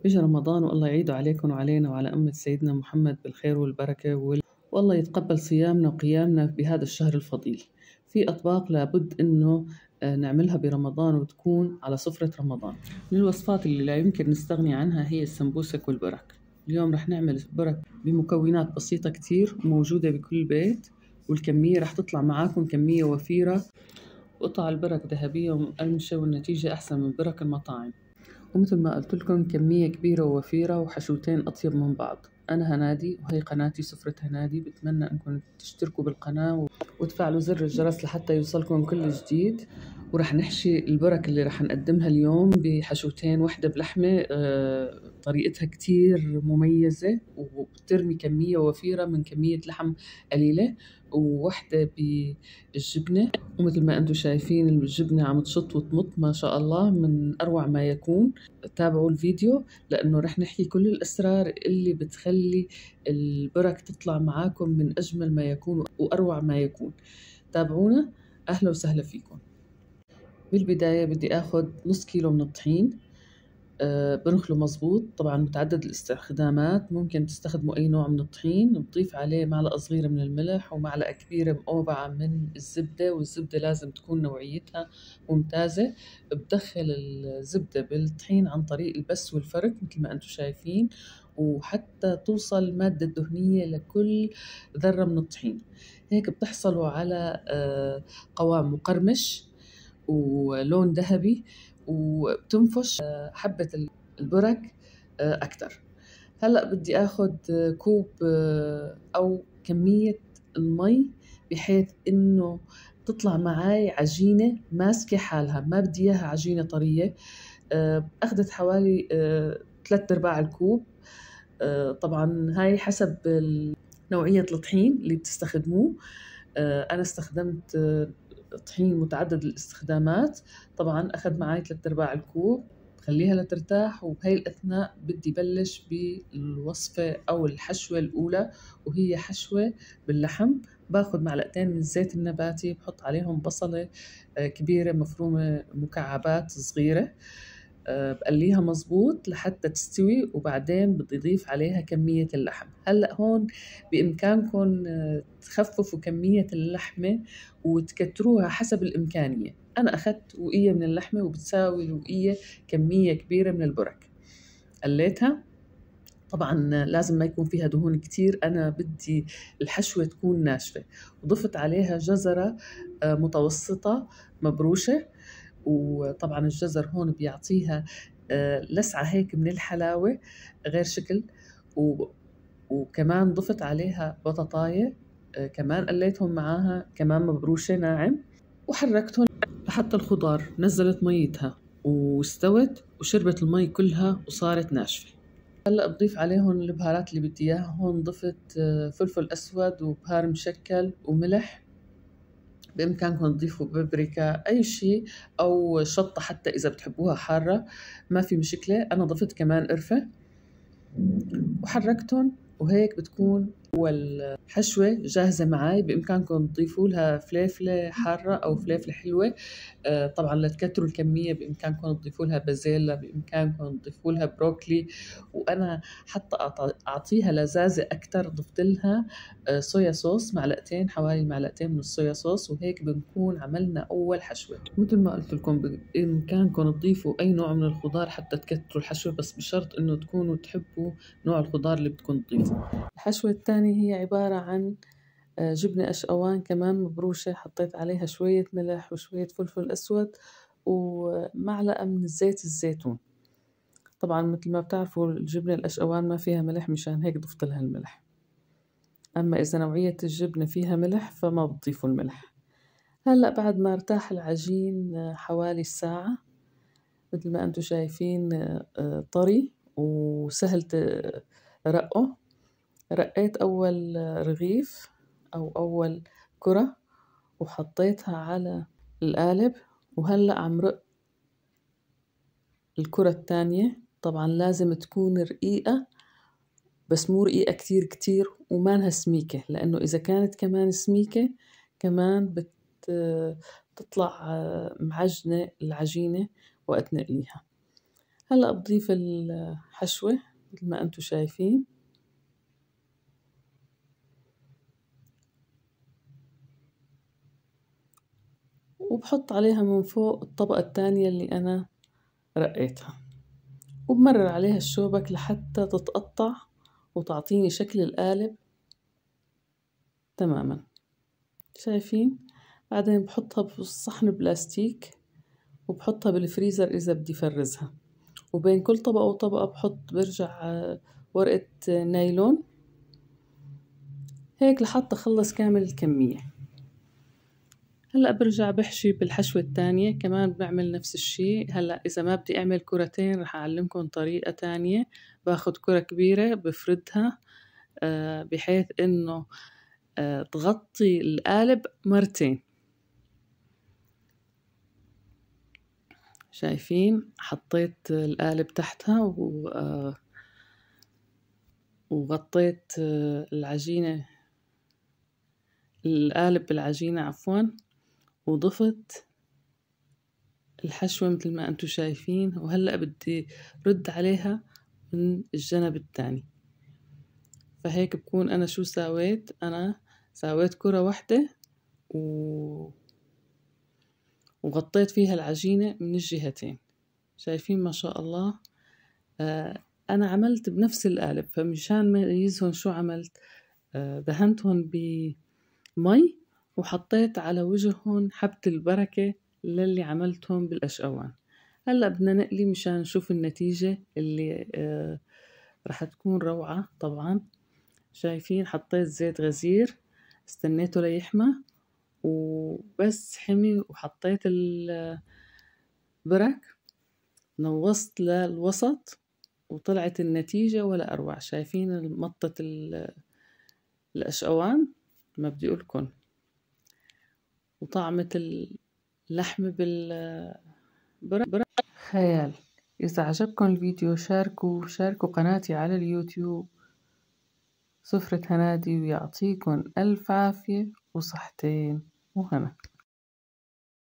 إجا رمضان والله يعيده عليكم وعلينا وعلى أمة سيدنا محمد بالخير والبركة والله يتقبل صيامنا وقيامنا بهذا الشهر الفضيل. في أطباق لابد إنه نعملها برمضان وتكون على سفرة رمضان. من الوصفات اللي لا يمكن نستغني عنها هي السمبوسك والبرك. اليوم رح نعمل برك بمكونات بسيطة كتير وموجودة بكل بيت، والكمية رح تطلع معاكم كمية وفيرة، وقطع البرك ذهبية ومقرمشة، والنتيجة أحسن من برك المطاعم. ومثل ما قلت لكم كمية كبيرة ووفيرة وحشوتين أطيب من بعض. أنا هنادي وهي قناتي سفرة هنادي، بتمنى أنكم تشتركوا بالقناة وتفعلوا زر الجرس لحتى يوصلكم كل جديد. ورح نحشي البرك اللي رح نقدمها اليوم بحشوتين، واحدة بلحمة طريقتها كتير مميزة وبترمي كمية وفيرة من كمية لحم قليلة، وواحدة بالجبنة. ومثل ما أنتم شايفين الجبنة عم تشط وتمط ما شاء الله من أروع ما يكون. تابعوا الفيديو لأنه رح نحكي كل الأسرار اللي بتخلي البرك تطلع معاكم من أجمل ما يكون وأروع ما يكون. تابعونا، أهلا وسهلا فيكم. بالبداية بدي أخذ نص كيلو من الطحين، بنخله مظبوط، طبعا متعدد الاستخدامات، ممكن تستخدموا أي نوع من الطحين. بضيف عليه معلقة صغيرة من الملح ومعلقة كبيرة مقوبعة من الزبدة، والزبدة لازم تكون نوعيتها ممتازة. بدخل الزبدة بالطحين عن طريق البس والفرك مثل ما أنتم شايفين، وحتى توصل المادة الدهنية لكل ذرة من الطحين. هيك بتحصلوا على قوام مقرمش ولون ذهبي، وبتنفش حبة البرك أكتر. هلأ بدي أخذ كوب أو كمية المي بحيث إنه تطلع معاي عجينة ماسكة حالها، ما بدي إياها عجينة طرية. أخذت حوالي 3/4 الكوب. طبعا هاي حسب نوعية الطحين اللي بتستخدموه. أنا استخدمت طحين متعدد الاستخدامات، طبعا أخذ معي 3/4 الكوب. خليها لترتاح، وبهي الأثناء بدي بلش بالوصفة أو الحشوة الأولى، وهي حشوة باللحم. باخذ معلقتين من الزيت النباتي، بحط عليهم بصلة كبيرة مفرومة مكعبات صغيرة، بقليها مظبوط لحتى تستوي، وبعدين بدي أضيف عليها كمية اللحم. هلأ هون بإمكانكم تخففوا كمية اللحمة وتكتروها حسب الإمكانية. أنا أخذت وقية من اللحمة وبتساوي الوقية كمية كبيرة من البرك. قليتها، طبعا لازم ما يكون فيها دهون كتير، أنا بدي الحشوة تكون ناشفة. وضفت عليها جزرة متوسطة مبروشة، وطبعا الجزر هون بيعطيها لسعة هيك من الحلاوة غير شكل. وكمان ضفت عليها بطاطاية كمان قليتهم معاها، كمان مبروشة ناعم، وحركتهم لحتى الخضار نزلت ميتها واستوت وشربت المي كلها وصارت ناشفة. هلأ بضيف عليهم البهارات اللي بدي اياها. هون ضفت فلفل أسود وبهار مشكل وملح. بإمكانكم تضيفوا بابريكا، أي شيء، أو شطة حتى إذا بتحبوها حارة ما في مشكلة. أنا ضفت كمان قرفة وحركتهم، وهيك بتكون والحشوة جاهزة معي. بإمكانكم تضيفوا لها فليفلة حارة أو فليفلة حلوة. طبعا لتكتروا الكمية بإمكانكم تضيفوا لها بازيلا، بإمكانكم تضيفوا لها بروكلي. وأنا حتى أعطيها لذاذة أكتر ضفت لها صويا صوص، حوالي معلقتين من الصويا صوص، وهيك بنكون عملنا أول حشوة. مثل ما قلت لكم بإمكانكم تضيفوا أي نوع من الخضار حتى تكتروا الحشوة، بس بشرط إنه تكونوا تحبوا نوع الخضار اللي بدكم تضيفوه. الحشوة الثانية هي عبارة عن جبنة أشقوان كمان مبروشة، حطيت عليها شوية ملح وشوية فلفل أسود ومعلقة من زيت الزيتون. طبعا مثل ما بتعرفوا الجبنة الأشقوان ما فيها ملح، مشان هيك ضفت لها الملح. أما إذا نوعية الجبنة فيها ملح فما بتضيفوا الملح. هلأ بعد ما ارتاح العجين حوالي ساعة، مثل ما أنتم شايفين طري وسهل رقه. رقيت أول رغيف أو أول كرة وحطيتها على القالب، وهلأ عم رق الكرة الثانية. طبعا لازم تكون رقيقة، بس مو رقيقة كتير كتير ومانها سميكة، لأنه إذا كانت كمان سميكة كمان بتطلع معجنة العجينة وقت نقليها. هلأ بضيف الحشوة مثل ما أنتم شايفين. وبحط عليها من فوق الطبقة الثانية اللي أنا رقيتها، وبمرر عليها الشوبك لحتى تتقطع وتعطيني شكل القالب تماما. شايفين؟ بعدين بحطها بصحن بلاستيك وبحطها بالفريزر إذا بدي فرزها، وبين كل طبقة وطبقة برجع ورقة نايلون هيك لحتى أخلص كامل الكمية. هلأ برجع بحشي بالحشوة الثانية كمان بعمل نفس الشي. هلأ إذا ما بدي أعمل كرتين رح أعلمكم طريقة تانية. باخد كرة كبيرة بفردها بحيث إنه تغطي القالب مرتين. شايفين؟ حطيت القالب تحتها وغطيت العجينة، القالب بالعجينة عفوا، وضفت الحشوة مثل ما أنتم شايفين. وهلأ بدي رد عليها من الجنب الثاني. فهيك بكون أنا شو ساويت؟ أنا ساويت كرة واحدة وغطيت فيها العجينة من الجهتين. شايفين ما شاء الله؟ أنا عملت بنفس القالب، فمشان ما يميزهم شو عملت؟ دهنتهم بمي وحطيت على وجههم حبة البركة للي عملتهم بالأشقوان. هلأ بدنا نقلي مشان نشوف النتيجة اللي رح تكون روعة طبعا. شايفين؟ حطيت زيت غزير، استنيته ليحمى وبس حمي، وحطيت البرك، نوصت للوسط وطلعت النتيجة ولا أروع. شايفين مطة الأشقوان؟ ما بدي أقولكن. وطعمة اللحم بالبرك خيال. إذا عجبكم الفيديو شاركوا قناتي على اليوتيوب سفرة هنادي، ويعطيكم ألف عافية وصحتين وهنا.